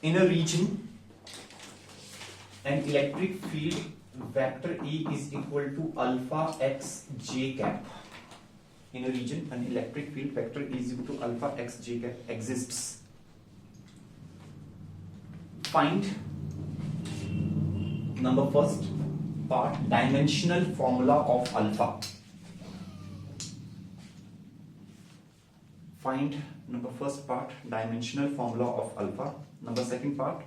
in a region an electric field vector E is equal to alpha x j cap. In a region an electric field vector E is equal to alpha x j cap exists. Find number first part dimensional formula of alpha. Find number first part dimensional formula of alpha. Number second part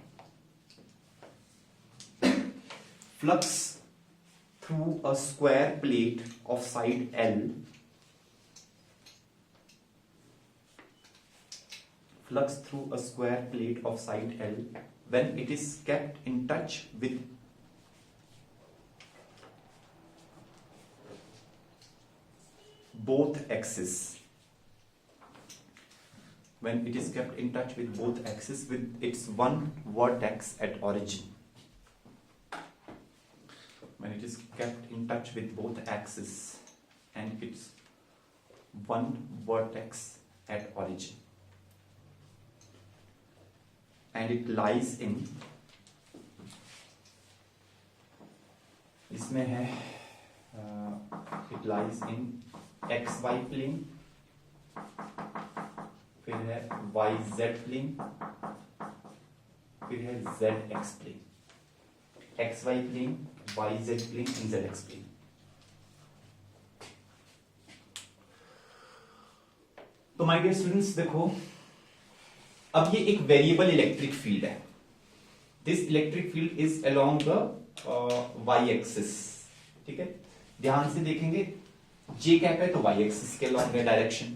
flux through a square plate of side L. Flux through a square plate of side L when it is kept in touch with both axes. When it is kept in touch with both axes with its one vertex at origin. When it is kept in touch with both axes and its one vertex at origin. And it lies in, इसमें है it lies in XY plane, फिर है YZ plane, फिर है ZX plane. XY plane, YZ plane and ZX plane. तो my dear students देखो, अब ये एक वेरिएबल इलेक्ट्रिक फील्ड है. This electric field is along the Y axis. ठीक है, ध्यान से देखेंगे जे कैप है तो वाई एक्सिस के अलोंग है डायरेक्शन,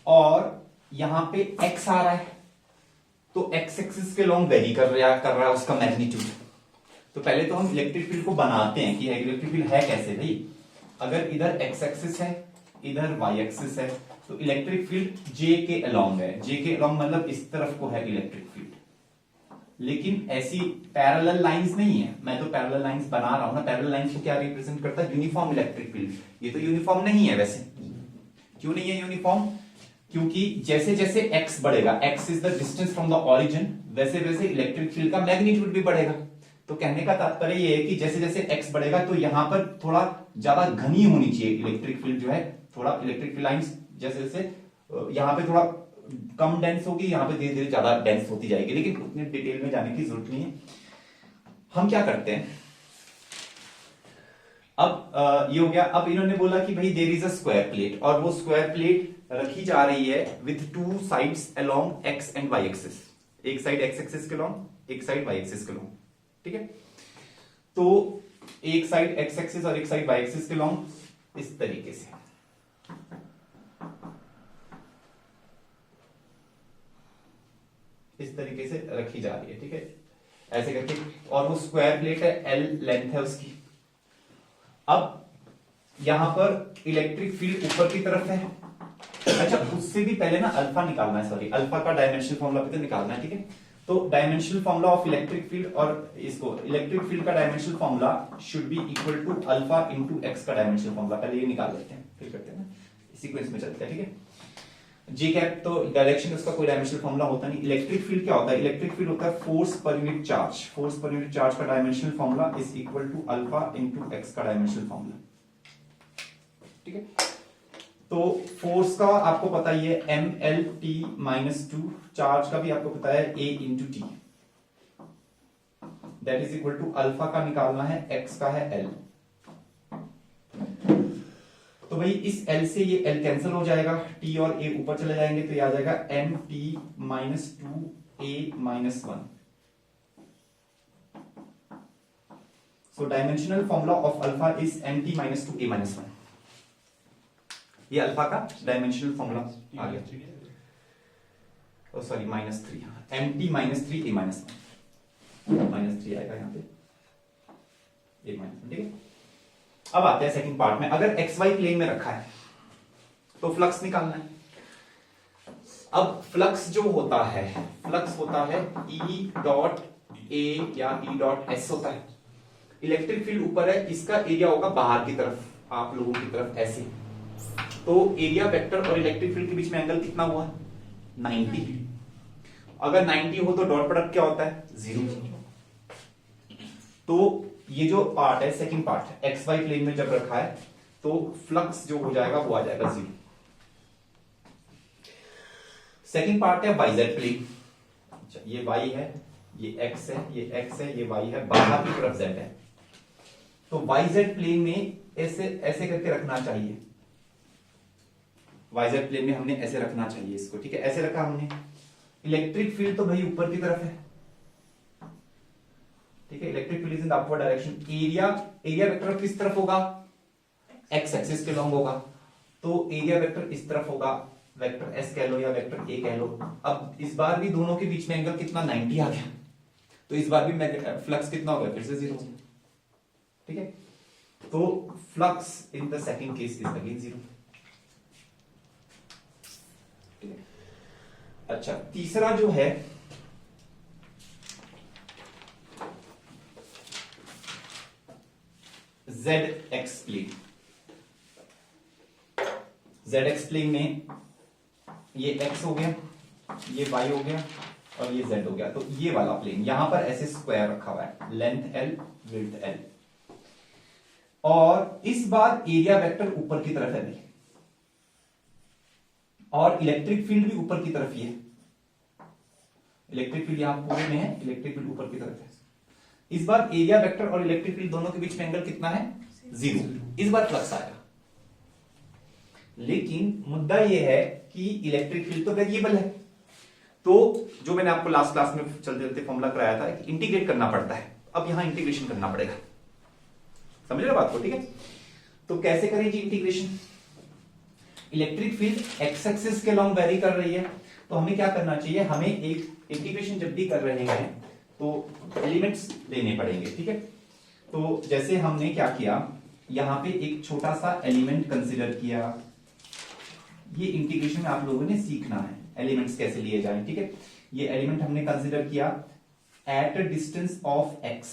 और यहां पे एक्स आ रहा है तो एक्स एक्सिस के अलोंग वेरी कर रहा है उसका मैग्नीट्यूड. तो पहले तो हम इलेक्ट्रिक फील्ड को बनाते हैं कि इलेक्ट्रिक फील्ड है कैसे भाई. अगर इधर एक्स एक्सिस है इधर वाई एक्सिस है तो इलेक्ट्रिक फील्ड जे के अलोंग है. जे के अलोंग मतलब इस तरफ को है इलेक्ट्रिक फील्ड. लेकिन ऐसी पैरेलल लाइंस नहीं है. मैं तो पैरेलल लाइंस बना रहा हूं ना. पैरेलल लाइंस को क्या रिप्रेजेंट करता है? Uniform electric field. ये तो यूनिफॉर्म नहीं है वैसे. क्यों नहीं है यूनिफॉर्म? क्योंकि जैसे जैसे x बढ़ेगा, x is the distance from the origin, वैसे वैसे इलेक्ट्रिक फील्ड का मैग्नीट्यूड भी बढ़ेगा. तो कहने का तात्पर्य ये है कि जैसे जैसे x बढ़ेगा तो यहां पर थोड़ा ज्यादा घनी होनी चाहिए इलेक्ट्रिक फील्ड जो है. थोड़ा इलेक्ट्रिक फील्ड लाइंस जैसे जैसे यहां पे थोड़ा कम डेंस होगी, यहां पे धीरे धीरे ज्यादा डेंस होती जाएगी. लेकिन उतने डिटेल में जाने की जरूरत नहीं है. हम क्या करते हैं अब, ये हो गया. अब इन्होंने बोला कि भाई there is a square plate, और वो स्क्वायर प्लेट रखी जा रही है with two sides along X and Y axis. एक साइड एक्स एक्सिस के अलोंग, एक साइड वाई एक्सिस के अलोंग. ठीक है, तो एक साइड एक्स एक्सिस और एक साइड वाई एक्सिस के अलोंग इस तरीके से. इस तरीके से रखी जा रही है. ठीक है, ऐसे करके, और वो स्क्वायर प्लेट है, एल लेंथ है उसकी. अब यहां पर इलेक्ट्रिक फील्ड ऊपर की तरफ है. अच्छा, उससे भी पहले ना अल्फा निकालना है. सॉरी, अल्फा का डायमेंशनल फॉर्मूला भी तो निकालना है. ठीक है, तो dimensional formula of electric field, और इसको इलेक्ट्रिक फील्ड का dimensional formula should be equal to alpha into X का डायमेंशनल फॉर्मूला. पहले ये निकाल लेते हैं, फिर करते हैं ना, सीक्वेंस में चलते हैं. ठीक है, जे कैप तो डायरेक्शन उसका कोई डायमेंशनल फॉर्मूला होता नहीं. इलेक्ट्रिक फील्ड क्या होता है? इलेक्ट्रिक फील्ड होता है force per unit charge. Force per unit charge का dimensional formula is equal to alpha into X का डायमेंशनल फॉर्मूला. ठीक है, तो फोर्स का आपको पता ही है M L T minus two. Charge का भी आपको पता है A into T. That is equal to alpha का निकालना है, एक्स का है एल. तो भाई इस एल से ये एल कैंसिल हो जाएगा, टी और ए ऊपर चले जाएंगे तो ये आ जाएगा M T minus two A minus one. So dimensional formula of alpha is M T minus two A minus one. ये अल्फा का डायमेंशनल फॉर्मूला आ गया. Sorry minus three, M T minus three A minus one. Minus three आएगा यहाँ पे, ए minus one. ठीक है, अब आते हैं सेकंड पार्ट में. अगर एक्स वाई प्लेन में रखा है तो फ्लक्स निकालना है. अब फ्लक्स जो होता है, फ्लक्स होता है ई डॉट ए या ई डॉट एस होता है. इलेक्ट्रिक फील्ड ऊपर है, इसका एरिया होगा बाहर की तरफ, आप लोगों की तरफ ऐसे. तो एरिया वेक्टर और इलेक्ट्रिक फील्ड के बीच में एंगल कितना हुआ? 90. अगर 90 हो तो डॉट प्रोडक्ट क्या होता है? 0। तो ये जो पार्ट है, second part X Y plane में जब रखा है तो फ्लक्स जो हो जाएगा वो आ जाएगा 0। सेकंड पार्ट है वाई जेड प्लेन। अच्छा, ये वाई है, ये एक्स है, ये एक्स है, ये वाई है, बाहर की तरफ जेड है। तो वाई जेड प्लेन में ऐसे ऐसे करके रखना चाहिए। वाई जेड प्लेन में हमने ऐसे रखना चाहिए इसको, ठीक है, ऐसे रखा हमने। इलेक्ट्रिक फील्ड तो भाई ऊपर की तरफ है, ठीक है, electric field is in the upward direction. Area vector किस तरफ होगा? एक्स एक्सिस के लॉन्ग होगा, तो एरिया वेक्टर इस तरफ होगा, वेक्टर एस कह लो या वेक्टर ए कह लो। अब इस बार भी दोनों के बीच में एंगल कितना? 90 आ गया, तो इस बार भी फ्लक्स कितना हो गया? फिर से 0 हो गया, ठीक है। तो flux in the second case is again 0, ठीक है। अच्छा, तीसरा जो है Z X plane. Z X plane में ये एक्स हो गया, ये वाई हो गया और ये जेड हो गया। तो ये वाला प्लेन यहां पर ऐसे स्क्वायर रखा हुआ है, लेंथ एल विड्थ एल, और इस बार एरिया वेक्टर ऊपर की तरफ है भाई, और इलेक्ट्रिक फील्ड भी ऊपर की तरफ ही है। इलेक्ट्रिक फील्ड यहां पूरे में है, इलेक्ट्रिक फील्ड ऊपर की तरफ है। इस बार एरिया वेक्टर और इलेक्ट्रिक फील्ड दोनों के बीच में एंगल कितना है? 0। इस बार फ्लक्स आएगा, लेकिन मुद्दा यह है कि इलेक्ट्रिक फील्ड तो वेरिएबल है। तो जो मैंने आपको लास्ट क्लास में चलते चलते फॉर्मूला कराया था कि इंटीग्रेट करना पड़ता है, अब यहां इंटीग्रेशन करना पड़ेगा। समझ रहे बात को, ठीक है। तो कैसे करें जी integration? Electric field X axis के लॉन्ग वेरी कर रही है, तो हमें क्या करना चाहिए? हमें एक इंटीग्रेशन जब भी कर रहे हैं तो एलिमेंट्स लेने पड़ेंगे, ठीक है। तो जैसे हमने क्या किया, यहां पे एक छोटा सा एलिमेंट कंसीडर किया। ये इंटीग्रेशन में आप लोगों ने सीखना है एलिमेंट्स कैसे लिए जाएं, ठीक है। ये एलिमेंट हमने कंसीडर किया at a distance of x,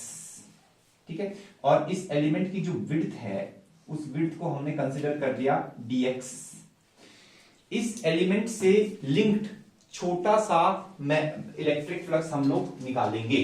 ठीक है, और इस एलिमेंट की जो विड्थ है उस विड्थ को हमने कंसीडर कर लिया dx। इस एलिमेंट से लिंक्ड छोटा सा इलेक्ट्रिक फ्लक्स हम लोग निकालेंगे,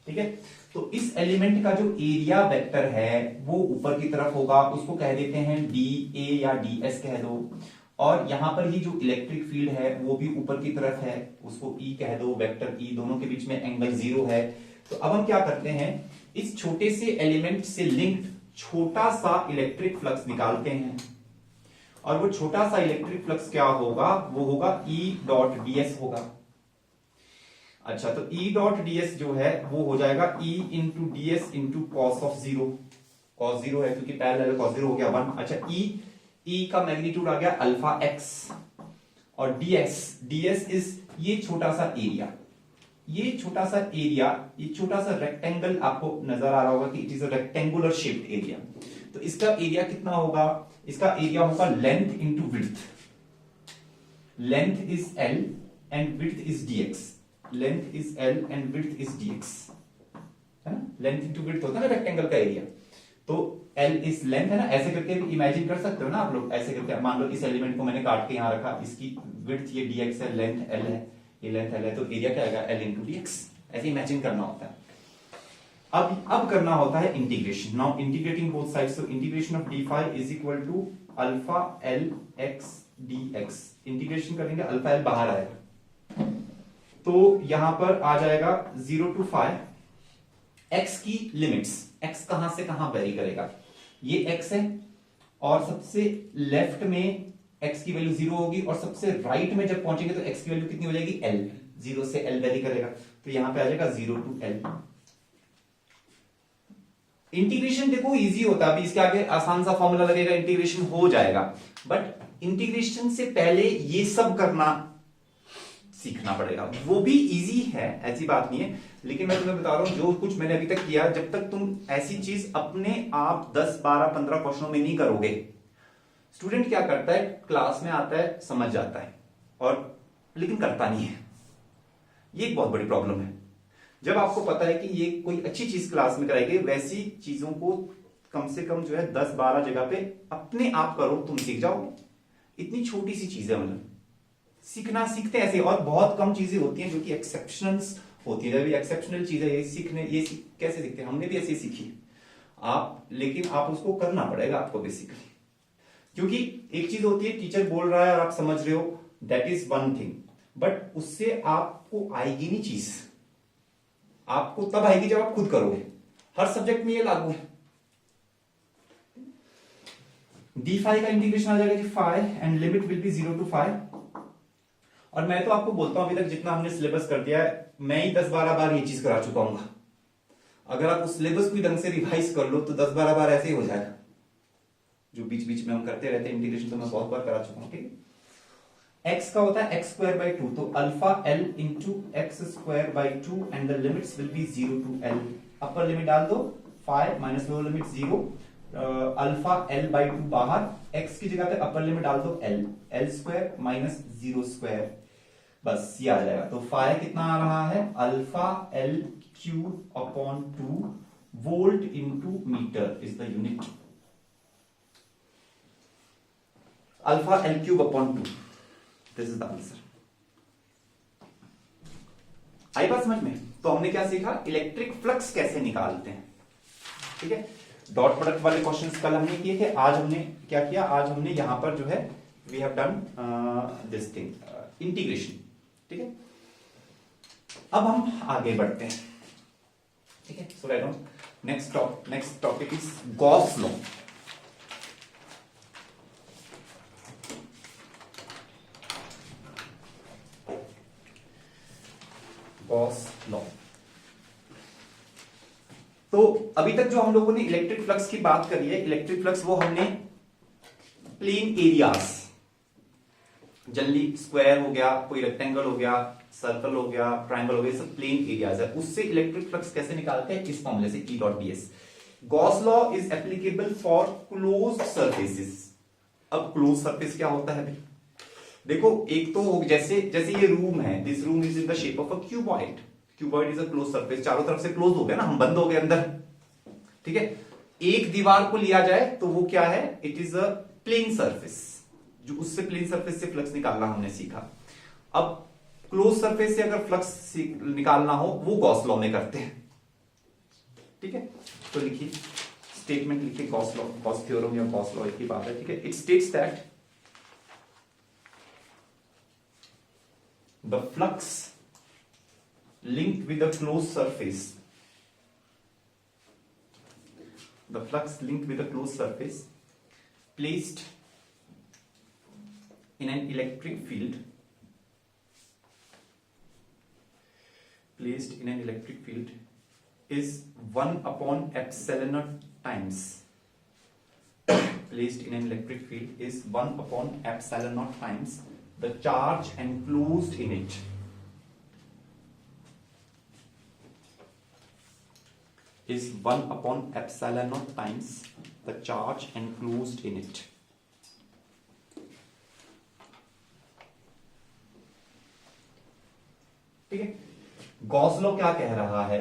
ठीक है। तो इस एलिमेंट का जो एरिया वेक्टर है वो ऊपर की तरफ होगा, उसको कह देते हैं dA या ds कह दो, और यहां पर ये जो इलेक्ट्रिक फील्ड है वो भी ऊपर की तरफ है, उसको E कह दो, वेक्टर E, दोनों के बीच में एंगल 0 है। तो अब हम क्या करते हैं, इस छोटे से एलिमेंट से लिंक्ड छोटा सा इलेक्ट्रिक फ्लक्स निकालते हैं, और वो छोटा सा इलेक्ट्रिक फ्लक्स क्या होगा? वो होगा E डॉट ds होगा। अच्छा, तो E डॉट ds जो है वो हो जाएगा E into ds into cos of 0। Cos 0 है क्योंकि पैरेलल, कॉस 0 हो गया 1। अच्छा, E का मैग्नीट्यूड आ गया अल्फा x, और ds इज ये छोटा सा एरिया, ये छोटा सा एरिया, ये छोटा सा रेक्टेंगल आपको नजर आ रहा होगा कि it is a rectangular shaped area. तो इसका एरिया कितना होगा? इसका एरिया होगा length into width. Length is l and width is dx। Length is l and width is dx, है ना। लेंथ इंटू विड्थ होता है ना रेक्टेंगल का एरिया, तो l इज लेंथ, है ना। ऐसे करके भी इमेजिन कर सकते हो ना आप लोग, ऐसे करके मान लो इस एलिमेंट को मैंने काट के यहां रखा, इसकी विड्थ ये dx है, लेंथ l है, ये लेंथ l है, तो एरिया क्या आएगा? l into dx। ऐसे इमेजिन करना होता है। अब करना होता है integration. Now integrating both sides, so integration of d phi is equal to alpha l x dx। Integration करेंगे, अल्फा l बाहर आएगा, तो यहां पर आ जाएगा 0 टू फाई। x की लिमिट्स, x कहां से कहां वेरी करेगा? ये x है, और सबसे लेफ्ट में x की वैल्यू 0 होगी, और सबसे राइट में जब पहुंचेंगे तो x की वैल्यू कितनी हो जाएगी? l। 0 से l वेरी करेगा, तो यहां पे आ जाएगा 0 टू l। इंटीग्रेशन देखो इजी होता है, अभी इसके आगे आसान सा फॉर्मूला लगेगा, इंटीग्रेशन हो जाएगा, बट इंटीग्रेशन से पहले ये सब करना सीखना पड़ेगा। वो भी इजी है, ऐसी बात नहीं है, लेकिन मैं तुम्हें बता रहा हूं जो कुछ मैंने अभी तक किया, जब तक तुम ऐसी चीज अपने आप 10 12 15 क्वेश्चनों में नहीं करोगे, स्टूडेंट क्या करता है, क्लास में आता है, समझ जाता है, और लेकिन करता नहीं है। ये एक बहुत बड़ी प्रॉब्लम है। जब आपको पता है कि ये कोई अच्छी चीज क्लास में कराई गई, वैसी चीजों को कम से कम जो है 10 12 जगह पे अपने आप करो, तुम सीख जाओगे। इतनी छोटी सी चीज है, मतलब सीखना सीखते हैं ऐसे, और बहुत कम चीजें होती हैं जो कि एक्सेप्शनल्स होती है। जब ये एक्सेप्शनल चीज है, ये सीखने कैसे सीखते हैं, हमने भी ऐसे सीखी आप, लेकिन आप उसको करना पड़ेगा आपको बेसिकली। क्योंकि एक चीज होती है टीचर बोल रहा है और आप समझ रहे हो, that is one thing, but उससे आपको आएगी नहीं चीज, आपको तब आएगी जब आप खुद करोगे। हर सब्जेक्ट में ये लागू है। डी फाई का इंटीग्रेशन आ जाएगा जी phi, and limit will be 0 to 5। और मैं तो आपको बोलता हूं अभी तक जितना हमने सिलेबस कर दिया है, मैं ही 10-12 बार ये चीज करा चुका हूं। अगर आप उस सिलेबस को ढंग से रिवाइज कर लो तो 10-12 बार ऐसे ही हो जाएगा। जो बीच बीच में हम करते रहते हैं इंटीग्रेशन, तो मैं बहुत बार करा चुका हूं। ठीक है, x का होता है x²/2, तो alpha l into x²/2 and the limits will be 0 to l। Upper limit डाल दो 5 minus lower limit 0, alpha l/2 बाहर, x की जगह पे अपर लिमिट डाल दो l² माइनस 0², बस ये आ जाएगा। तो फाई कितना आ रहा है, alpha l³/2 volt into metre is the unit. Alpha l³/2, this is the answer. आई बात समझ में? तो हमने क्या सीखा, इलेक्ट्रिक फ्लक्स कैसे निकालते हैं। ठीक है, डॉट प्रोडक्ट वाले क्वेश्चंस कल हमने किए थे। आज हमने क्या किया, आज हमने यहां पर जो है we have done this thing, integration. ठीक है, अब हम आगे बढ़ते हैं। ठीक है, so right on next topic is Gauss law. Gauss law. तो अभी तक जो हम लोगों ने इलेक्ट्रिक फ्लक्स की बात करी है, इलेक्ट्रिक फ्लक्स वो हमने प्लेन एरियाज, जनरली स्क्वायर हो गया, कोई रेक्टेंगल हो गया, सर्कल हो गया, ट्रायंगल हो गया, सब प्लेन एरियाज है, उससे इलेक्ट्रिक फ्लक्स कैसे निकालते हैं, इस फॉर्मूले से E.ds। Gauss law is applicable for closed surfaces. अब क्लोज सर्फेस क्या होता है भाई, देखो एक तो जैसे ये रूम है, this room is in the shape of a cuboid. Cuboid is a close surface, चारों तरफ से क्लोज हो गया ना, हम बंद हो गए अंदर। ठीक है, एक दीवार को लिया जाए तो वो क्या है, it is a plane surface, जो उससे प्लेन सरफेस से फ्लक्स निकालना हमने सीखा। अब क्लोज सरफेस से अगर फ्लक्स निकालना हो, वो गॉस लॉ में करते हैं। ठीक है, तो लिखिए स्टेटमेंट, लिखिए गॉस लॉ, गॉस थ्योरम या गॉस लॉ एक ही बात है। ठीक है, it states that the flux linked with the closed surface, the flux linked with the closed surface placed in an electric field, is 1/epsilon times, placed in an electric field is 1/epsilon times the charge enclosed in it is 1/epsilon times the charge enclosed in it। ठीक है, Gauss law क्या कह रहा है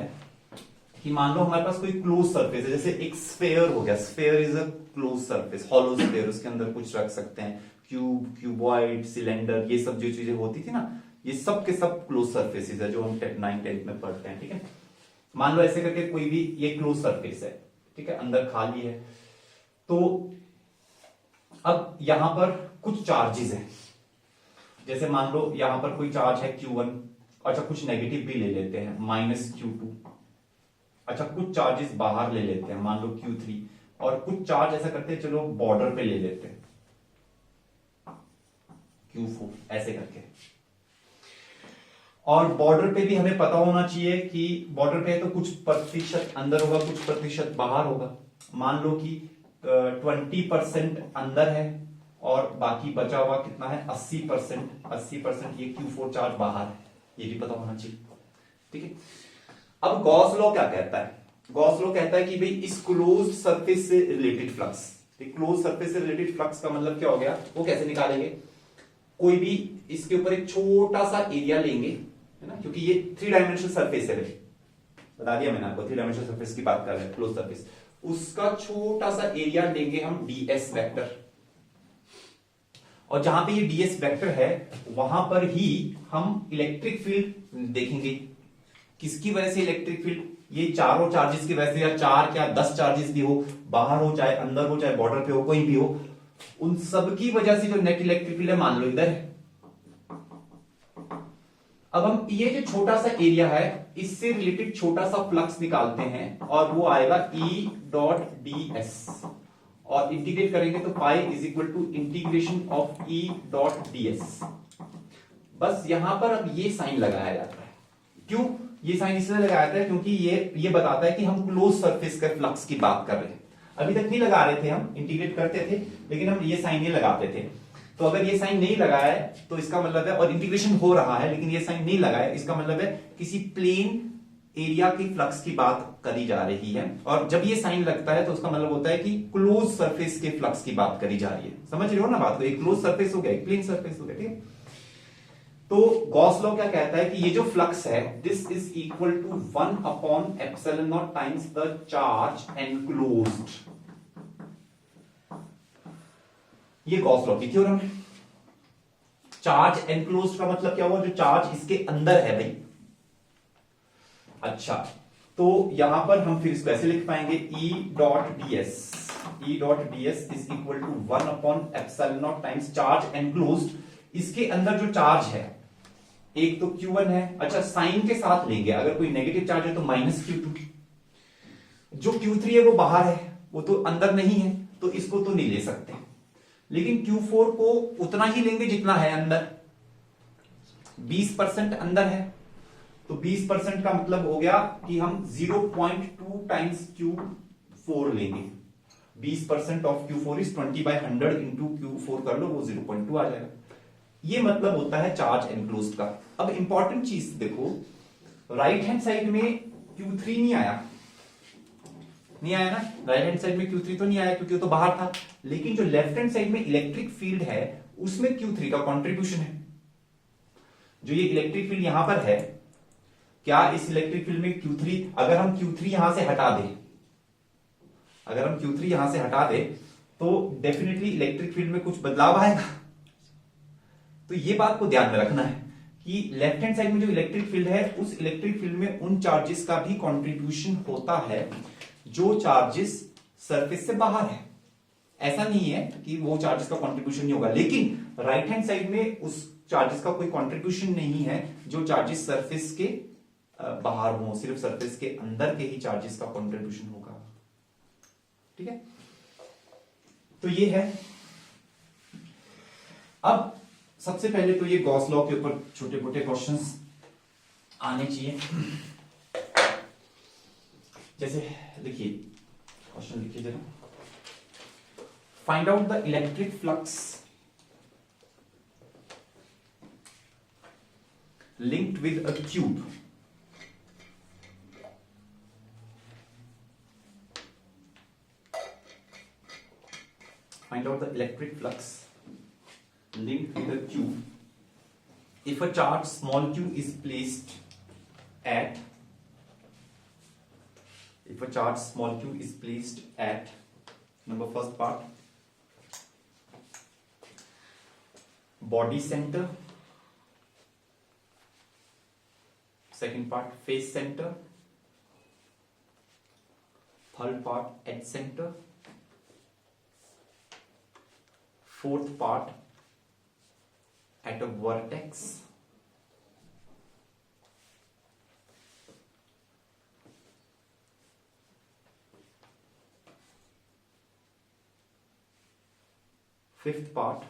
कि मान लो हमारे पास कोई क्लोज सरफेस है, जैसे एक स्फेयर हो गया, sphere is a close surface, hollow sphere, उसके अंदर कुछ रख सकते हैं, क्यूब, क्यूबॉइड, सिलेंडर, ये सब जो चीजें होती थी ना, ये सब के सब क्लोज सरफेसेस है जो हम 9th-10th में पढ़ते हैं। ठीक है, मान लो ऐसे करके कोई भी ये क्लोज सरफेस है, ठीक है, अंदर खाली है, तो अब यहां पर कुछ चार्जेस हैं, जैसे मान लो यहां पर कोई चार्ज है Q1, अच्छा कुछ नेगेटिव भी ले लेते हैं -Q2, अच्छा कुछ चार्जेस बाहर ले लेते हैं, मान लो Q3, और कुछ चार्ज ऐसा करते हैं, चलो बॉर्डर पे ले लेते हैं Q4, ऐसे करके। और बॉर्डर पे भी हमें पता होना चाहिए कि बॉर्डर पे तो कुछ प्रतिशत अंदर होगा, कुछ प्रतिशत बाहर होगा। मान लो कि 20% अंदर है और बाकी बचा हुआ कितना है, 80% ये Q4 चार्ज बाहर है, ये भी पता होना चाहिए। ठीक है, अब गॉस लॉ क्या कहता है, गॉस लॉ कहता है कि भाई इस क्लोज्ड सरफेस से रिलेटेड फ्लक्स, क्लोज सरफेस से रिलेटेड फ्लक्स का मतलब क्या हो गया, वो कैसे निकालेंगे, कोई भी इसके ऊपर एक छोटा सा एरिया लेंगे, है ना, क्योंकि ये 3 डायमेंशनल सरफेस है, बता दिया मैंने आपको, 3 डायमेंशनल सरफेस की बात कर रहे हैं, क्लोज सरफेस, उसका छोटा सा एरिया लेंगे हम ds वेक्टर, और जहां पे ये ds वेक्टर है वहां पर ही हम इलेक्ट्रिक फील्ड देखेंगे। किसकी वजह से इलेक्ट्रिक फील्ड? ये चारों चार्जेस की वजह से, या 4 क्या 10 चार्जेस भी हो, बाहर हो चाहे अंदर हो चाहे बॉर्डर पे हो, कोई भी हो, उन सब की वजह से जो नेट इलेक्ट्रिक फील्ड है मान लो इधर है। अब हम ये जो छोटा सा एरिया है इससे रिलेटेड छोटा सा फ्लक्स निकालते हैं और वो आएगा E डॉट ds और इंटीग्रेट करेंगे तो pi is equal to integration of E dot ds। बस यहां पर अब ये साइन लगाया जाता है। क्यों ये साइन इसलिए लगाया जाता है? क्योंकि ये बताता है कि हम क्लोज सरफेस के फ्लक्स की बात कर रहे हैं। अभी तक नहीं लगा रहे थे, हम इंटीग्रेट करते थे लेकिन हम ये साइन नहीं लगाते थे। तो अगर ये साइन नहीं लगाया है तो इसका मतलब है, और इंटीग्रेशन हो रहा है लेकिन ये साइन नहीं लगाया, इसका मतलब है किसी प्लेन एरिया की फ्लक्स की बात करी जा रही है। और जब ये साइन लगता है तो उसका मतलब होता है कि क्लोज सरफेस के फ्लक्स की बात करी जा रही है। समझ रहे हो ना बात को? एक क्लोज सरफेस हो गया, एक प्लेन सरफेस हो गया, ठीक है। तो गॉस लॉ क्या कहता है कि ये जो फ्लक्स है this is equal to 1 upon epsilon not times the charge enclosed. ये गॉस लॉ की थ्योरम है। चार्ज एनक्लोज्ड का मतलब क्या हुआ? जो चार्ज इसके अंदर है भाई। अच्छा, तो यहां पर हम फिर इसको ऐसे लिख पाएंगे E dot ds is equal to 1 upon epsilon not times charge enclosed. इसके अंदर जो चार्ज है एक तो Q1 है। अच्छा, साइन के साथ लेंगे, अगर कोई नेगेटिव चार्ज है तो माइनस Q2। जो Q3 है वो बाहर है, वो तो अंदर नहीं है, तो इसको तो नहीं ले सकते। लेकिन Q4 को उतना ही लेंगे जितना है अंदर। 20% अंदर है तो 20% का मतलब हो गया कि हम 0.2 टाइम्स Q4 लेंगे। 20% of Q4 is 20/100 into Q4 कर लो, वो 0.2 आ जाएगा। ये मतलब होता है चार्ज एनक्लोज्ड का। अब इंपॉर्टेंट चीज देखो, राइट हैंड साइड में Q3 नहीं आया ना, राइट हैंड साइड में Q3 तो नहीं आया क्योंकि वो तो बाहर था। लेकिन जो लेफ्ट हैंड साइड में इलेक्ट्रिक फील्ड है उसमें Q3 का कंट्रीब्यूशन है। जो ये इलेक्ट्रिक फील्ड यहां पर है, क्या इस इलेक्ट्रिक फील्ड में Q3, अगर हम Q3 यहां से हटा दे तो डेफिनेटली इलेक्ट्रिक फील्ड में कुछ बदलाव आएगा। तो ये बात को ध्यान में रखना है कि लेफ्ट हैंड साइड में जो इलेक्ट्रिक फील्ड है उस इलेक्ट्रिक फील्ड में उन चार्जेस का भी कंट्रीब्यूशन होता है जो चार्जेस सरफेस से बाहर है। ऐसा नहीं है कि वो चार्जेस का कंट्रीब्यूशन नहीं होगा, लेकिन राइट हैंड साइड में उस चार्जेस का कोई कंट्रीब्यूशन नहीं है जो चार्जेस सरफेस के बाहर हो, सिर्फ सरफेस के अंदर के ही चार्जेस का कंट्रीब्यूशन होगा। ठीक है, तो ये है। अब सबसे पहले तो ये गॉस लॉ के ऊपर छोटे मोटे क्वेश्चंस आने चाहिए। जैसे देखिए, क्वेश्चन लिखिए जरा, find out the electric flux linked with a tube find out the electric flux linked with a tube if a charge small q is placed at number first part body center, second part face center, third part edge center, fourth part at a vertex, fifth part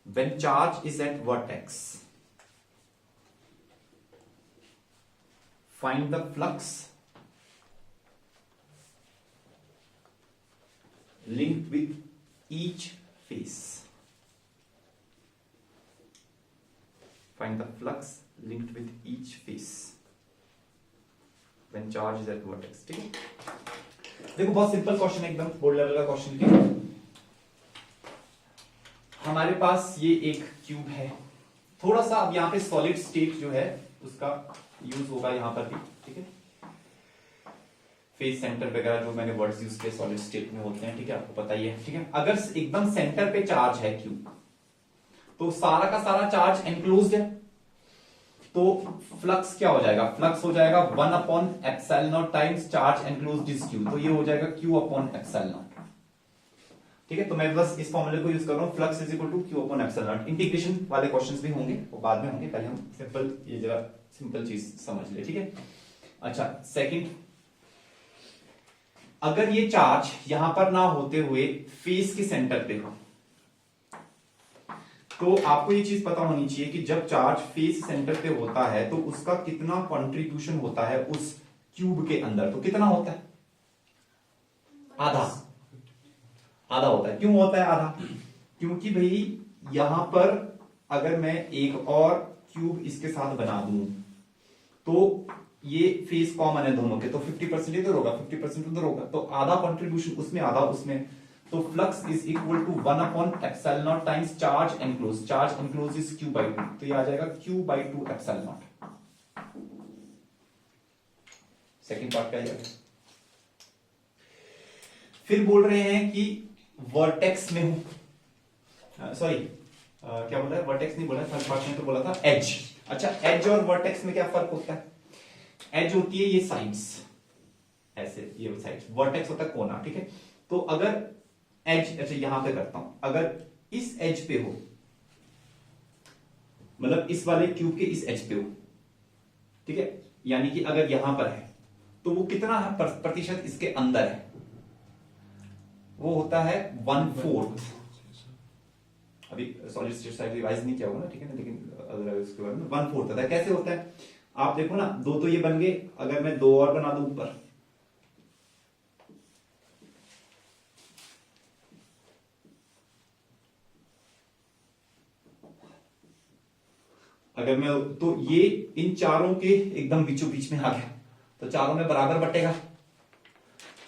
when charge is at vertex. Find the flux linked with each face. Find the flux linked with each face when charge is at vertex. ठीक है, देखो बहुत simple question, एकदम board level का question लिखिए। हमारे पास ये एक क्यूब है, थोड़ा सा अब यहाँ पे सॉलिड स्टेट जो है उसका यूज होगा यहां पर भी। ठीक है, फेस सेंटर वगैरह जो मैंने वर्ड्स यूज किए सॉलिड स्टेट में होते हैं, ठीक है, आपको पता ही है, ठीक है। अगर एकदम सेंटर पे चार्ज है Q, तो सारा का सारा चार्ज एनक्लोज्ड है, तो फ्लक्स क्या हो जाएगा, फ्लक्स हो जाएगा 1/ε0 times charge enclosed is Q, तो ये हो जाएगा Q/ε0, ठीक है। तो मैं बस इस फॉर्मूले को यूज कर रहा हूं, flux is equal to Q/ε0। Integration वाले क्वेश्चंस भी होंगे, वो बाद में होंगे, पहले हम सिंपल ये जरा सिंपल चीज समझ ले, ठीक है। अच्छा, सेकंड, अगर ये चार्ज यहां पर ना होते हुए फेस के सेंटर पे हो, तो आपको ये चीज पता होनी चाहिए कि जब चार्ज फेस सेंटर पे होता है तो उसका कितना कंट्रीब्यूशन होता है उस क्यूब के अंदर, तो कितना होता है, आधा, आधा होता है। क्यों होता है आधा, क्योंकि भाई यहां पर अगर मैं एक और क्यूब इसके साथ बना दूं तो ये फेस कॉमन है दोनों के, तो 50% इधर होगा 50% उधर होगा, तो आधा कंट्रीब्यूशन उसमें आधा उसमें, तो flux is equal to 1/ε0 times charge enclose, charge enclose is Q/2, तो ये आ जाएगा Q/2ε0। सेकंड पार्ट का है। फिर बोल रहे हैं कि वर्टेक्स में हूं, सॉरी क्या बोल रहा है, वर्टेक्स नहीं बोला, थर्ड पार्ट में तो बोला था एज। अच्छा, एज और वर्टेक्स में क्या फर्क होता है, एज होती है ये साइड्स, ऐसे ये साइड्स, वर्टेक्स होता है कोना, ठीक है। तो अगर एज, अच्छा यहां पे करता हूं, अगर इस एज पे हो, मतलब इस वाले क्यूब के इस एज पे हो, ठीक है, यानी कि अगर यहां पर है तो वो कितना प्रतिशत इसके अंदर है, वो होता है 1/4। अभी सॉलिड स्टेट साइड रिवाइज नहीं किया होगा ना, ठीक है ना, लेकिन अगर इसके बारे में 1/4 होता है। कैसे होता है, आप देखो ना, दो तो ये बन गए, अगर मैं दो और बना दूं ऊपर, अगर मैं, तो ये इन चारों के एकदम बीचों बीच में आ गया, तो चारों में बराबर बटेगा,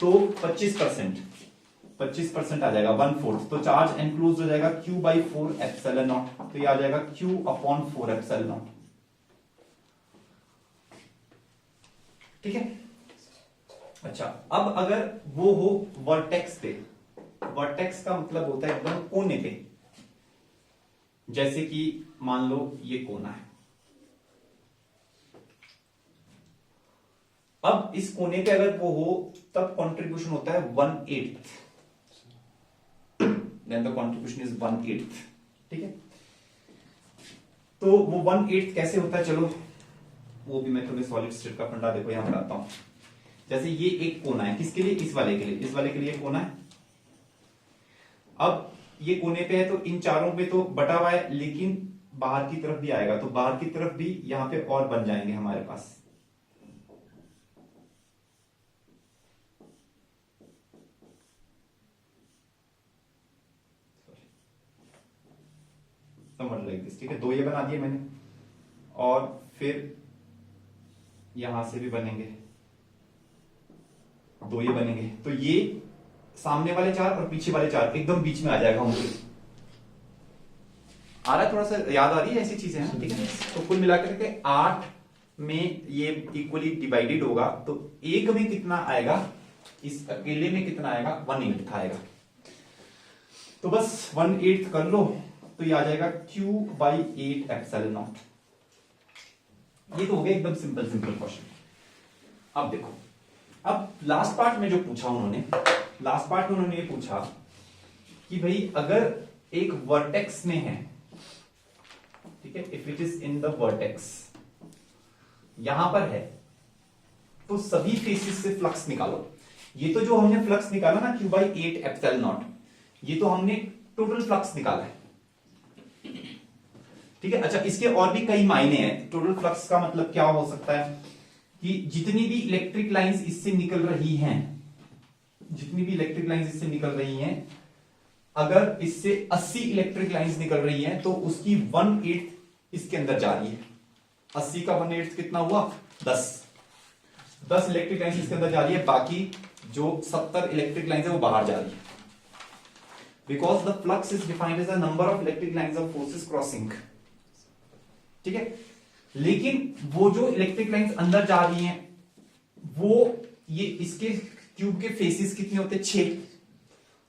तो 25% आ जाएगा, 1/4, तो चार्ज एनक्लोज हो जाएगा Q/4ε0, तो ये आ जाएगा Q/4ε0, ठीक है। अच्छा, अब अगर वो हो वर्टेक्स पे, वर्टेक्स का मतलब होता है एकदम कोने पे, जैसे कि मान लो ये कोना है, अब इस कोने पे अगर वो हो तब कंट्रीब्यूशन होता है 1/8, देन द कंट्रीब्यूशन इज 1/8, ठीक है। तो वो 1/8 कैसे होता है, चलो वो भी मैं तुम्हें सॉलिड स्टेट का फंडा देखो यहां बताता हूं। जैसे ये एक कोना है, किसके लिए, इस वाले के लिए, इस वाले के लिए कोना है। अब ये कोने पे है तो इन चारों पे तो बटा हुआ है, लेकिन बाहर की तरफ भी आएगा, तो बाहर की तरफ भी यहां पे और बन जाएंगे हमारे पास, समझ लाइक दिस, ठीक है। दो ये बना दिए मैंने, और फिर यहां से भी बनेंगे, दो ये बनेंगे, तो ये सामने वाले चार और पीछे वाले चार एकदम बीच में आ जाएगा उनके, आ रहा है, थोड़ा सा याद आ रही है ऐसी चीजें हैं, ठीक है। तो कुल मिलाकर के 8 में ये इक्वली डिवाइडेड होगा, तो एक में कितना आएगा, इस अकेले में कितना आएगा, 1/8 आएगा, तो बस 1/8 कर लो, तो ये आ जाएगा Q/8ε0। ये तो हो गया एकदम सिंपल सिंपल क्वेश्चन। अब देखो, अब लास्ट पार्ट में जो पूछा उन्होंने, लास्ट पार्ट में उन्होंने ये पूछा कि भाई अगर एक वर्टेक्स में है, ठीक है, if it is in the vertex, यहां पर है, तो सभी फेसेस से फ्लक्स निकालो। ये तो जो हमने फ्लक्स निकाला ना Q/8ε0, ये तो हमने टोटल फ्लक्स निकाला है, ठीक है। अच्छा, इसके और भी कई मायने हैं। टोटल फ्लक्स का मतलब क्या हो सकता है कि जितनी भी इलेक्ट्रिक लाइंस इससे निकल रही हैं, जितनी भी इलेक्ट्रिक लाइंस इससे निकल रही हैं, अगर इससे 80 इलेक्ट्रिक लाइंस निकल रही हैं तो उसकी 1/8 इसके अंदर जा रही है। 80 का 1/8 कितना हुआ, 10 इलेक्ट्रिक लाइंस इसके अंदर जा रही है, बाकी जो 70 इलेक्ट्रिक लाइंस है वो बाहर जा रही है, because the flux is defined as the number of electric lines of forces crossing, ठीक है। लेकिन वो जो इलेक्ट्रिक लाइंस अंदर जा रही हैं वो ये इसके क्यूब के फेसेस कितने होते हैं? 6।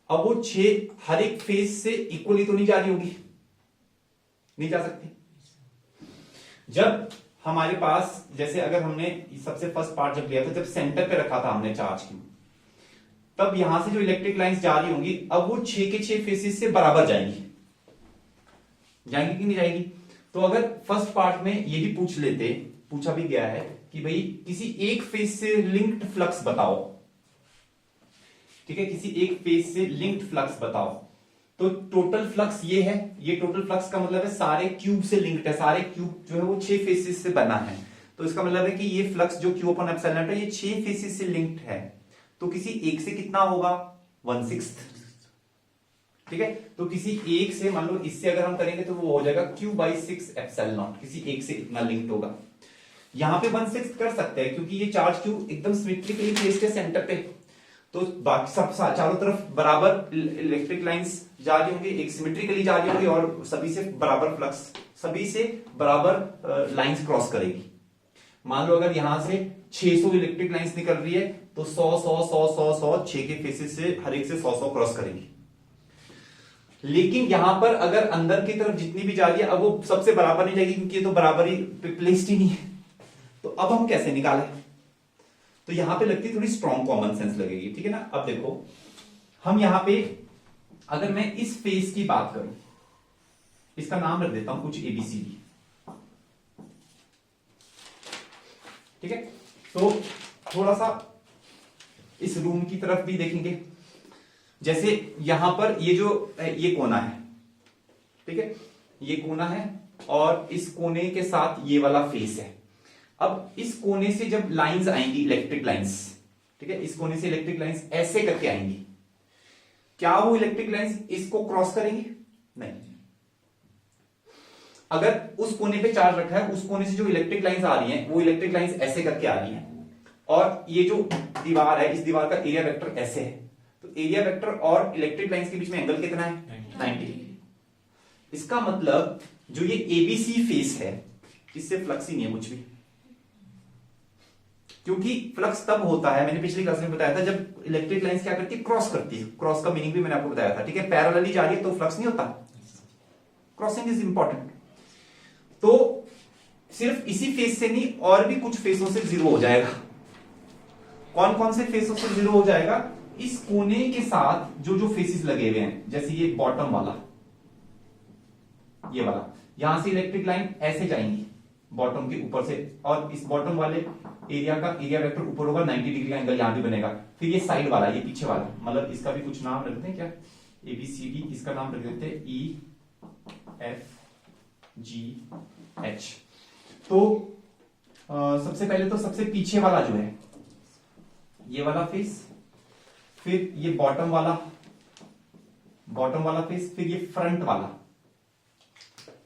अब वो 6 हर एक फेस से इक्वली तो नहीं जा रही होगी, नहीं जा सकती। जब हमारे पास जैसे अगर हमने सबसे फर्स्ट पार्ट जब लिया था, जब सेंटर पे रखा था हमने चार्ज क्यूब, तब यहां से जो इलेक्ट्रिक लाइंस जा रही होंगी, अब वो 6 के 6 फेसेस से बराबर जाएंगी, जाएंगी कि नहीं जाएगी? तो अगर फर्स्ट पार्ट में ये भी पूछा भी गया है कि भाई किसी एक फेस से लिंक्ड फ्लक्स बताओ, ठीक है, किसी एक फेस से लिंक्ड फ्लक्स बताओ, तो टोटल फ्लक्स ये है, ये टोटल फ्लक्स का मतलब है सारे क्यूब से लिंक्ड है, सारे क्यूब जो है वो 6 फेसेस से बना है, तो इसका मतलब है कि ये फ्लक्स जो क्यू अपॉन एप्सिलॉन नॉट है ये 6 फेसेस से लिंक्ड है, तो किसी एक से कितना होगा? 1/6, ठीक है। तो किसी एक से मान लो इससे अगर हम करेंगे तो वो हो जाएगा Q/6 एप्सिलॉन नॉट, किसी एक से इतना लिंक्ड होगा। यहां पे 1/6 कर सकते हैं क्योंकि ये चार्ज क्यूब एकदम सिमेट्रिकली प्लेस्ड है सेंटर पे, तो बाकी सब चारों तरफ बराबर इलेक्ट्रिक लाइंस जा रही होंगी, एक सिमेट्रिकली जा रही होंगी और सभी से बराबर फ्लक्स, सभी से बराबर लाइंस क्रॉस करेगी। मान लो अगर यहां से 600 इलेक्ट्रिक लाइंस निकल रही है तो 100 6 के फेसेस से हर एक से 100 क्रॉस करेगी। लेकिन यहां पर अगर अंदर की तरफ जितनी भी जा रही है, अब वो सबसे बराबर नहीं जाएगी क्योंकि ये तो बराबर ही प्लेस्ड ही नहीं है, तो अब हम कैसे निकालें? तो यहां पे लगती थोड़ी स्ट्रॉन्ग कॉमन सेंस लगेगी, ठीक है ना। अब देखो हम यहां पे अगर मैं इस फेस की बात करूं, इसका नाम रख देता हूं कुछ ABCD, ठीक है। तो थोड़ा सा इस रूम की तरफ भी देखेंगे, जैसे यहां पर ये कोना है, ठीक है, ये कोना है और इस कोने के साथ ये वाला फेस है। अब इस कोने से जब लाइंस आएंगी, इलेक्ट्रिक लाइंस, ठीक है, इस कोने से इलेक्ट्रिक लाइंस ऐसे करके आएंगी, क्या वो इलेक्ट्रिक लाइंस इसको क्रॉस करेंगी? नहीं। अगर उस कोने पे चार्ज रखा है, उस कोने से जो इलेक्ट्रिक लाइंस आ रही हैं, वो इलेक्ट्रिक लाइंस ऐसे करके आ रही हैं, और ये जो दीवार है, इस दीवार का एरिया वेक्टर ऐसे है, तो एरिया वेक्टर और इलेक्ट्रिक लाइंस के बीच में एंगल कितना है? 90। इसका मतलब जो ये ABC फेस है, इससे फ्लक्स ही नहीं है कुछ भी, क्योंकि फ्लक्स तब होता है, मैंने पिछली क्लास में बताया था, जब इलेक्ट्रिक लाइंस क्या करती है? क्रॉस करती है। क्रॉस का मीनिंग भी मैंने आपको बताया था, ठीक है। पैरेलली जा रही है तो फ्लक्स नहीं होता, क्रॉसिंग इज इंपॉर्टेंट। तो सिर्फ इसी फेस से नहीं, और भी कुछ फेसों से जीरो हो जाएगा। कौन कौन से फेसों से जीरो हो जाएगा? इस कोने के साथ जो जो फेसेस लगे हुए हैं, जैसे ये बॉटम वाला, ये वाला, यहां से इलेक्ट्रिक लाइन ऐसे जाएंगी बॉटम के ऊपर से, और इस बॉटम वाले एरिया का एरिया वेक्टर ऊपर होगा, 90 डिग्री का एंगल यहां भी बनेगा। फिर ये साइड वाला, ये पीछे वाला, मतलब इसका भी कुछ नाम रख देते हैं क्या? ABCD, इसका नाम रख देते हैं EFGH। तो सबसे पहले तो सबसे पीछे वाला जो है ये वाला फेस, फिर ये बॉटम वाला फेस, फिर ये फ्रंट वाला,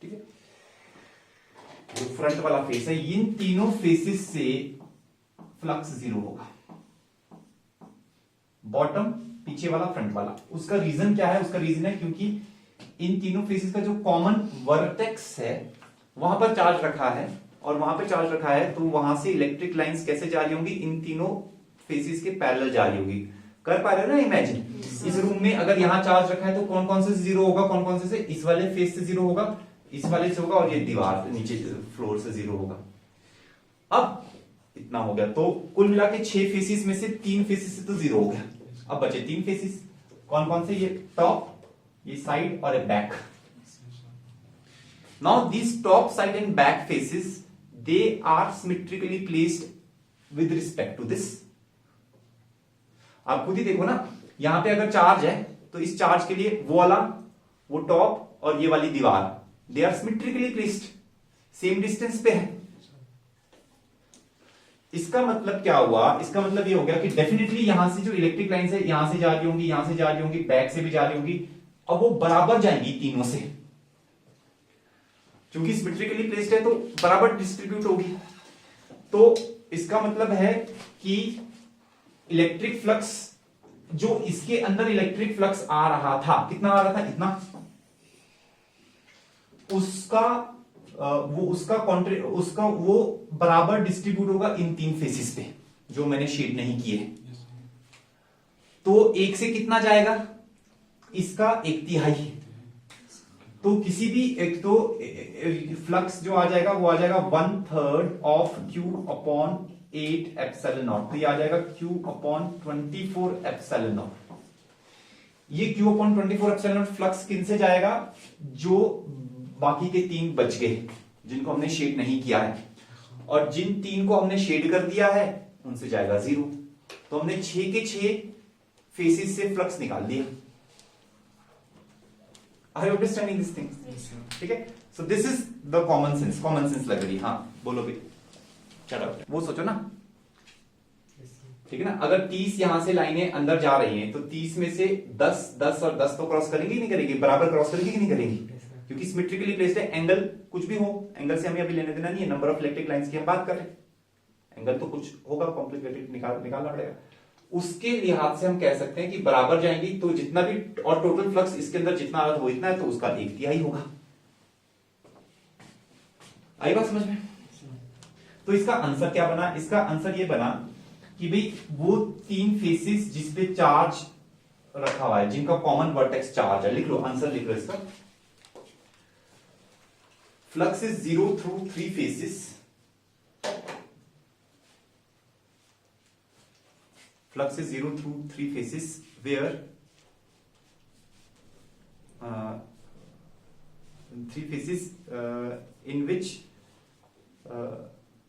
ठीक है, जो फ्रंट वाला फेस है, इन तीनों फेसेस से फ्लक्स जीरो होगा। बॉटम, पीछे वाला, फ्रंट वाला। उसका रीजन क्या है? उसका रीजन है क्योंकि इन तीनों फेसेस का जो कॉमन वर्टेक्स है वहां पर चार्ज रखा है, और वहां पर चार्ज रखा है तो वहां से इलेक्ट्रिक लाइंस कैसे जा रही होंगी? इन तीनों फेसेस के पैरेलल जा रही होगी। कर पा रहे हो ना इमेजिन? इस रूम में अगर यहां चार्ज रखा है तो कौन कौन से जीरो होगा? कौन कौन से इस वाले फेस से जीरो होगा, इस वाले से होगा, और ये दीवार नीचे फ्लोर से जीरो होगा। अब इतना हो गया, तो कुल मिला के 6 फेसिस में से 3 फेसिस से तो जीरो हो गया। अब बचे 3 फेसिस, कौन कौन से? ये टॉप, ये साइड और ये back. Now this top, side and back faces, they are symmetrically placed with respect to this. आप खुद ही देखो ना, यहां पे अगर चार्ज है तो इस चार्ज के लिए वो वाला, वो टॉप और ये वाली दीवार, they are symmetrically placed, same distance पे है। इसका मतलब क्या हुआ? इसका मतलब ये हो गया कि डेफिनेटली यहां से जो इलेक्ट्रिक लाइंस है, यहां से जा रही होंगी, यहां से जा रही होंगी, बैक से भी जा रही होंगी, अब वो बराबर जाएंगी तीनों से, क्योंकि सिमेट्रिकली प्लेस्ड है तो बराबर डिस्ट्रीब्यूट होगी। तो इसका मतलब है कि इलेक्ट्रिक फ्लक्स, जो इसके अंदर इलेक्ट्रिक फ्लक्स आ रहा था, कितना आ रहा था? इतना, उसका वो बराबर डिस्ट्रीब्यूट होगा इन 3 फेसिस पे। जो मैंने शेड नहीं किए, तो एक से कितना जाएगा, इसका 1/3। तो किसी भी एक तो फ्लक्स जो आ जाएगा वो आ जाएगा 1/3 ऑफ Q/8 ε0। तो ये आ जाएगा Q/24 ε0। ये Q/24 ε0 फ्लक्स किन से जाएगा, जो बाकी के 3 बच गए जिनको हमने शेड नहीं किया है, और जिन 3 को हमने शेड कर दिया है उनसे जाएगा 0। तो हमने 6 के 6 फेसेस से फ्लक्स निकाल दिया। Are you understanding this thing? ठीक है, so this is the common sense लग रही है। हाँ बोलो भी, चलो वो सोचो ना, ठीक है ना, अगर 30 यहां से लाइनें अंदर जा रही हैं तो 30 में से 10 10 और 10 तो क्रॉस करेंगे नहीं करेंगे, बराबर क्रॉस करेंगे कि नहीं करेंगे, क्योंकि सिमेट्रिकली प्लेस्ड है। एंगल कुछ भी हो, एंगल से हमें अभी लेने देना नहीं है, नंबर ऑफ इलेक्ट्रिक लाइंस की हम बात कर रहे हैं। एंगल तो कुछ होगा कॉम्प्लिकेटेड, निकालना पड़ेगा। उसके लिहाज से हम कह सकते हैं कि बराबर जाएंगी तो जितना भी, और टोटल फ्लक्स इसके अंदर जितना आ रहा वो इतना है, तो उसका 1/3 होगा। आई बात समझ में? तो इसका आंसर क्या बना, इसका आंसर ये बना कि भाई वो 3 फेसेस जिसपे चार्ज रखा हुआ है, जिनका कॉमन वर्टेक्स चार्ज है, लिख लो आंसर, लिख लो इसका। Flux is 0 through 3 faces, flux is 0 through 3 faces where 3 faces in which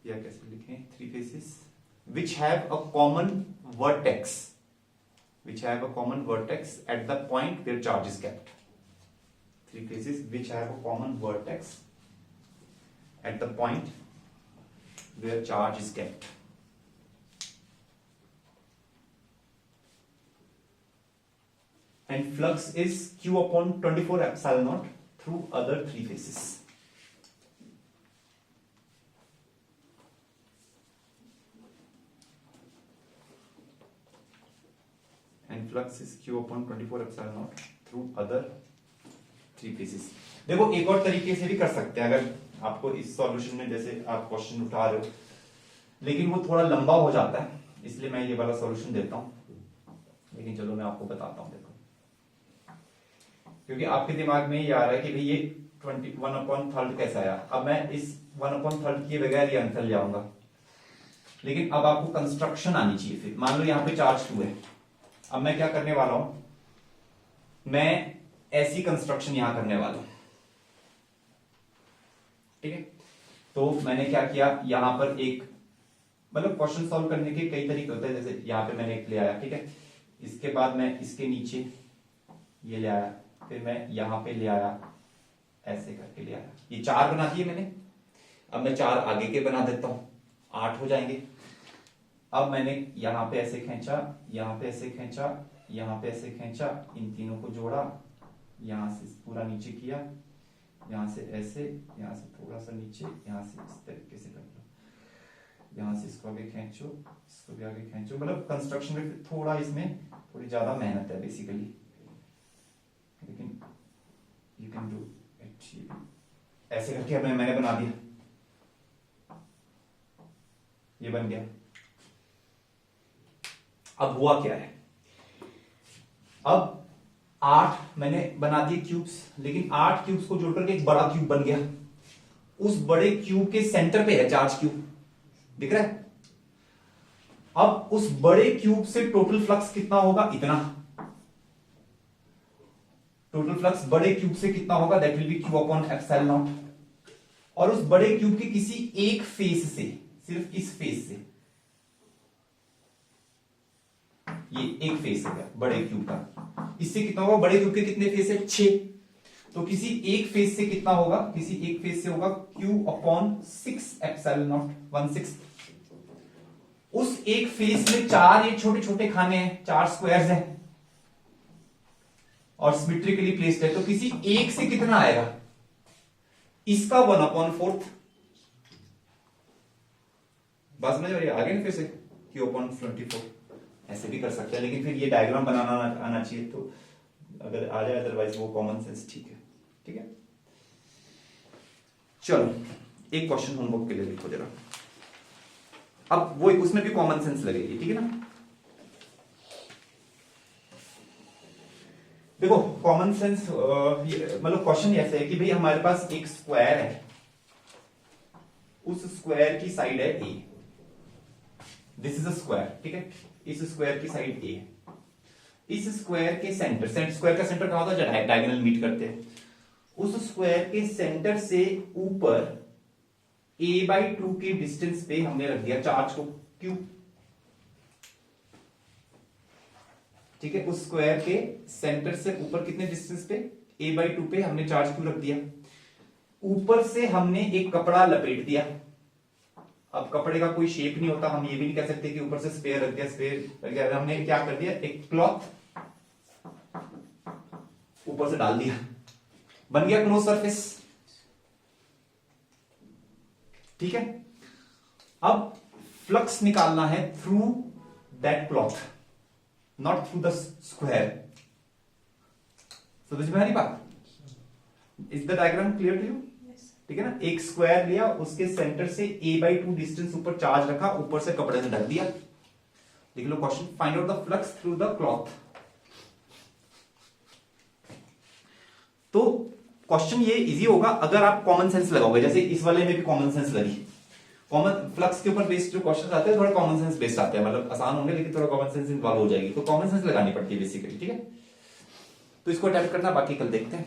या कैसे लिखें, 3 faces which have a common vertex, at the point where charge is kept. 3 faces which have a common vertex at the point where charge is kept. And flux is Q/24 ε0 through other 3 faces. And flux is Q/24 ε0 through other 3 faces. देखो एक और तरीके से भी कर सकते हैं, अगर आपको इस सॉल्यूशन में जैसे आप क्वेश्चन उठा रहे हो, लेकिन वो थोड़ा लंबा हो जाता है, इसलिए मैं ये वाला सॉल्यूशन देता हूं। लेकिन चलो मैं आपको बताता हूं, देखो, क्योंकि आपके दिमाग में ये आ रहा है कि भाई ये 1/3 कैसा आया। अब मैं इस 1/3 के बगैर ये आंसर ले आऊंगा, लेकिन अब आपको कंस्ट्रक्शन आनी चाहिए। फिर मान लो यहाँ पे चार्ज 2 है, अब मैं क्या करने वाला हूं, मैं ऐसी कंस्ट्रक्शन यहां करने वाला हूं, ठीक है। तो मैंने क्या किया, यहां पर एक, मतलब क्वेश्चन सॉल्व करने के कई तरीके होते हैं, जैसे यहां पे मैंने एक ले आया, ठीक है, इसके बाद मैं इसके नीचे ये ले आया, फिर मैं यहां पे ले आया, ऐसे करके ले आया, ये 4 बना दिए मैंने। अब मैं 4 आगे के बना देता हूं, 8 हो जाएंगे। अब मैंने यहां पे ऐसे खींचा, यहां पे ऐसे खींचा, यहां पे ऐसे खींचा, इन तीनों को जोड़ा, यहां से पूरा नीचे किया, यहां से ऐसे, यहां से थोड़ा सा नीचे, यहां से इस तरीके से कर लो, यहां से इसको आगे खींचो, इसको भी आगे खींचो। मतलब कंस्ट्रक्शन में थोड़ा, इसमें थोड़ी ज्यादा मेहनत है बेसिकली, लेकिन यू कैन डू इट। ऐसे करके अब मैंने बना दिया, ये बन गया। अब हुआ क्या है, अब 8 मैंने बना दिए क्यूब्स, लेकिन 8 क्यूब्स को जोड़कर के एक बड़ा क्यूब बन गया। उस बड़े क्यूब के सेंटर पे है चार्ज क्यूब, दिख रहा है। अब उस बड़े क्यूब से टोटल फ्लक्स कितना होगा, इतना। टोटल फ्लक्स बड़े क्यूब से कितना होगा, दैट विल बी Q/ε0। और उस बड़े क्यूब के किसी एक फेस से, सिर्फ इस फेस से, ये एक फेस है बड़े क्यूब का, इससे कितना होगा, बड़े क्यूब के कितने फेस है, 6। तो किसी एक फेस से कितना होगा, किसी एक फेस से होगा Q/6 ε0, 1/6। उस एक फेस में 4 ये छोटे छोटे खाने हैं, 4 स्क्वायर्स हैं, और सिमेट्रिकली प्लेस्ड है, तो किसी एक से कितना आएगा, इसका 1/4। बात समझ रही है, आगे ना फिर से Q/24 ऐसे भी कर सकते हैं, लेकिन फिर ये डायग्राम बनाना आना चाहिए, तो अगर आ जाए, अदरवाइज वो कॉमन सेंस ठीक है, ठीक है। चलो एक क्वेश्चन होमवर्क के लिए लिखो जरा। अब वो उसमें भी कॉमन सेंस लगेगी, ठीक है ना। देखो कॉमन सेंस मतलब क्वेश्चन ऐसा है कि भाई हमारे पास एक स्क्वायर है, उस स्क्वायर की साइड है ए, दिस इज अ स्क्वायर, ठीक है, इस स्क्वायर की साइड ए, इस स्क्वायर के सेंटर, स्क्वायर का सेंटर कहां होता है, डायगोनल मीट करते हैं, उस स्क्वायर के सेंटर से ऊपर a/2 के डिस्टेंस पे हमने रख दिया चार्ज को Q, ठीक है, उस स्क्वायर के सेंटर से ऊपर कितने डिस्टेंस पे, a/2 पे हमने चार्ज Q रख दिया, ऊपर से हमने एक कपड़ा लपेट दिया। अब कपड़े का कोई शेप नहीं होता, हम ये भी नहीं कह सकते कि ऊपर से स्पेयर रख दिया, स्पेयर रख दिया, हमने क्या कर दिया, एक क्लॉथ ऊपर से डाल दिया, बन गया क्लोज सरफेस, ठीक है। अब फ्लक्स निकालना है through that cloth, not through the square. समझ में आ रही बात? Is the diagram clear to you? ठीक है ना, एक स्क्वायर लिया, उसके सेंटर से a/2 डिस्टेंस ऊपर चार्ज रखा, ऊपर से कपड़े से ढक दिया। लिख लो question, find out the flux through the cloth. तो क्वेश्चन ये इजी होगा अगर आप कॉमन सेंस लगाओगे, जैसे इस वाले में भी कॉमन सेंस लगी। कॉमन फ्लक्स के ऊपर बेस्ड जो क्वेश्चन आते हैं थोड़ा कॉमन सेंस बेस्ड आते हैं, मतलब आसान होंगे लेकिन थोड़ा कॉमन सेंस इन्वॉल्व हो जाएगी, तो कॉमन सेंस लगानी पड़ती है बेसिकली, ठीक है। तो इसको अटेम्प्ट करना, बाकी कल देखते हैं।